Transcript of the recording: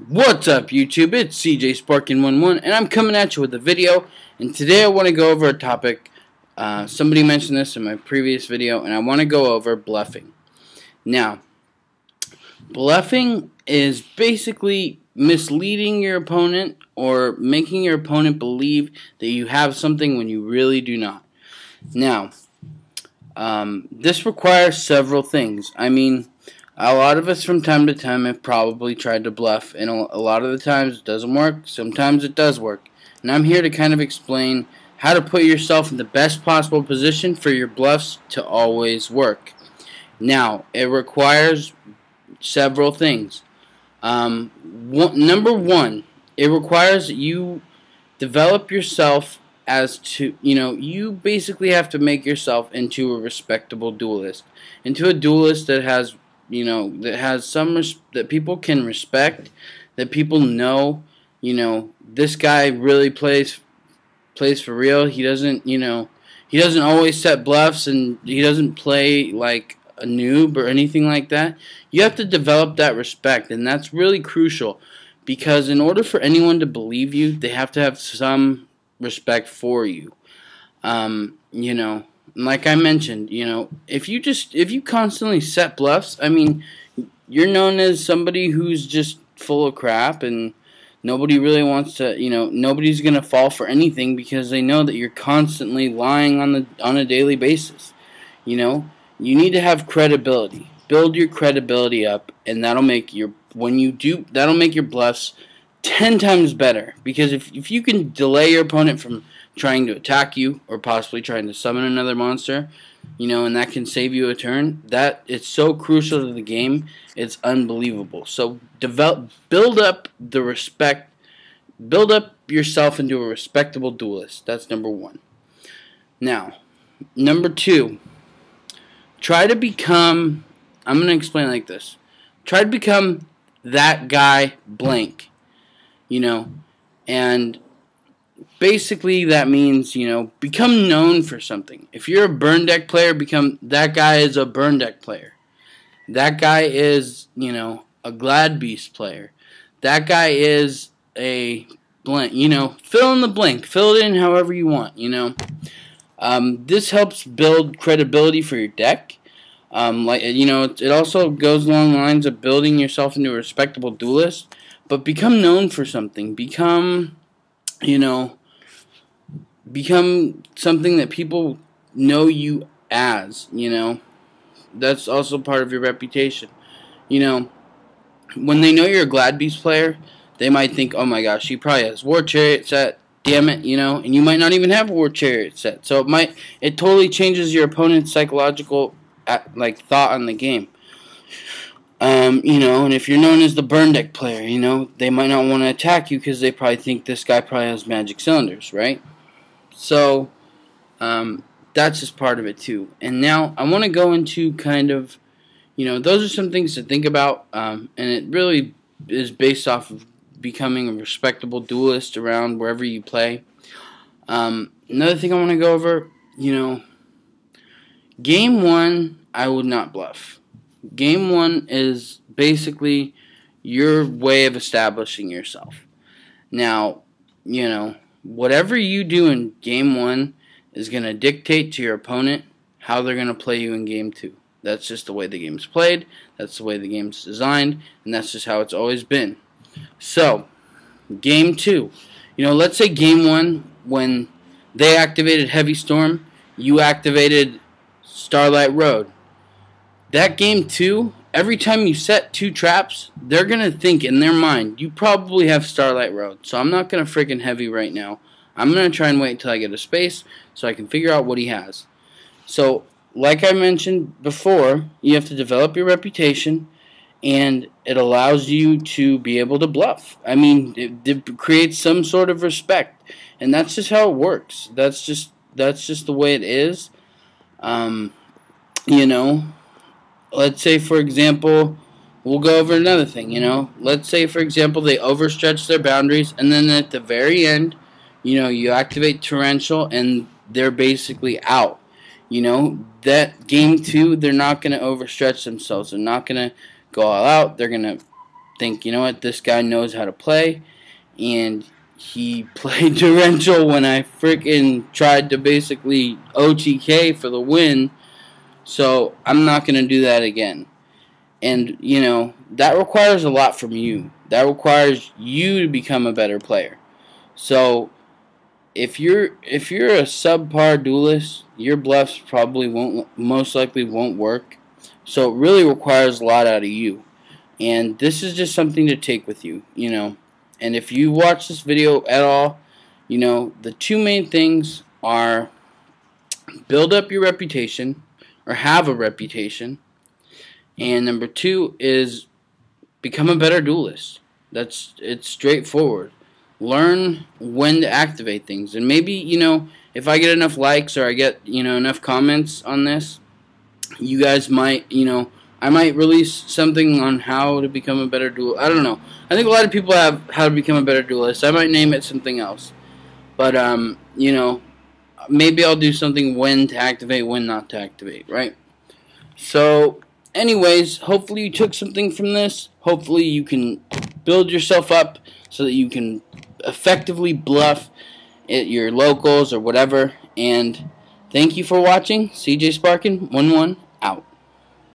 What's up, YouTube? It's cjsparkin2 and I'm coming at you with a video. And today I want to go over a topic. Somebody mentioned this in my previous video, and I want to go over bluffing. Now, bluffing is basically misleading your opponent or making your opponent believe that you have something when you really do not. Now, this requires several things. I mean, a lot of us from time to time have probably tried to bluff, and a lot of the times it doesn't work. Sometimes it does work. And I'm here to kind of explain how to put yourself in the best possible position for your bluffs to always work. Now, it requires several things. Number one, it requires that you develop yourself as to, you basically have to make yourself into a respectable duelist. Into a duelist that has that has some that people can respect, that people know, this guy really plays for real. He doesn't, he doesn't always set bluffs, and he doesn't play like a noob or anything like that. You have to develop that respect, and that's really crucial, because in order for anyone to believe you, they have to have some respect for you. Like I mentioned, if you constantly set bluffs, I mean, you're known as somebody who's just full of crap, and nobody really wants to, nobody's going to fall for anything because they know that you're constantly lying on a daily basis. You need to have credibility. Build your credibility up, and that'll make your bluffs 10 times better, because if you can delay your opponent from trying to attack you or possibly trying to summon another monster, and that can save you a turn, that it's so crucial to the game, it's unbelievable. So build up yourself into a respectable duelist. That's number one. Now, number two, try to become, I'm going to explain it like this. Try to become that guy blank, and basically that means, become known for something. If you're a burn deck player, become that guy is a burn deck player. That guy is, a Glad Beast player. That guy is a blank, fill in the blank. Fill it in however you want, This helps build credibility for your deck. It also goes along the lines of building yourself into a respectable duelist. But become known for something. Become something that people know you as, That's also part of your reputation. When they know you're a Glad Beast player, they might think, oh my gosh, he probably has War Chariot set, damn it, and you might not even have a War Chariot set. So it totally changes your opponent's psychological thought on the game. And if you're known as the burn deck player, they might not want to attack you because they probably think this guy probably has magic cylinders, right? So, that's just part of it too. And now I want to go into kind of, those are some things to think about, and it really is based off of becoming a respectable duelist around wherever you play. Another thing I want to go over, game one, I would not bluff. Game one is basically your way of establishing yourself. Now, whatever you do in game one is going to dictate to your opponent how they're going to play you in game two. That's just the way the game's played. That's the way the game's designed. And that's just how it's always been. So, game two. Let's say game one, when they activated Heavy Storm, you activated Starlight Road. That game two, every time you set two traps, they're going to think in their mind, you probably have Starlight Road. So I'm not going to freaking heavy right now. I'm going to try and wait until I get a space so I can figure out what he has. So, like I mentioned before, you have to develop your reputation, and it allows you to be able to bluff. I mean, it creates some sort of respect, and that's just how it works. That's just the way it is. Let's say, for example, we'll go over another thing, Let's say, for example, they overstretch their boundaries, and then at the very end, you activate Torrential, and they're basically out. That game two, they're not going to overstretch themselves. They're not going to go all out. They're going to think, you know what, this guy knows how to play, and he played duyanhtle when I freaking tried to basically OTK for the win, so I'm not going to do that again. And, you know, that requires a lot from you. That requires you to become a better player. So, if you're a subpar duelist, your bluffs probably most likely won't work. So it really requires a lot out of you. And this is just something to take with you, you know. And if you watch this video at all, you know, the two main things are build up your reputation, or have a reputation, and number two is become a better duelist. It's straightforward. Learn when to activate things, and maybe, you know, if I get enough likes or I get, you know, enough comments on this, you guys might, you know, I might release something on how to become a better duelist. I don't know. I think a lot of people have how to become a better duelist. I might name it something else, but you know, maybe I'll do something when to activate, when not to activate, right? So, anyways, hopefully you took something from this. Hopefully you can build yourself up so that you can effectively bluff at your locals or whatever. And thank you for watching. cjsparkin2.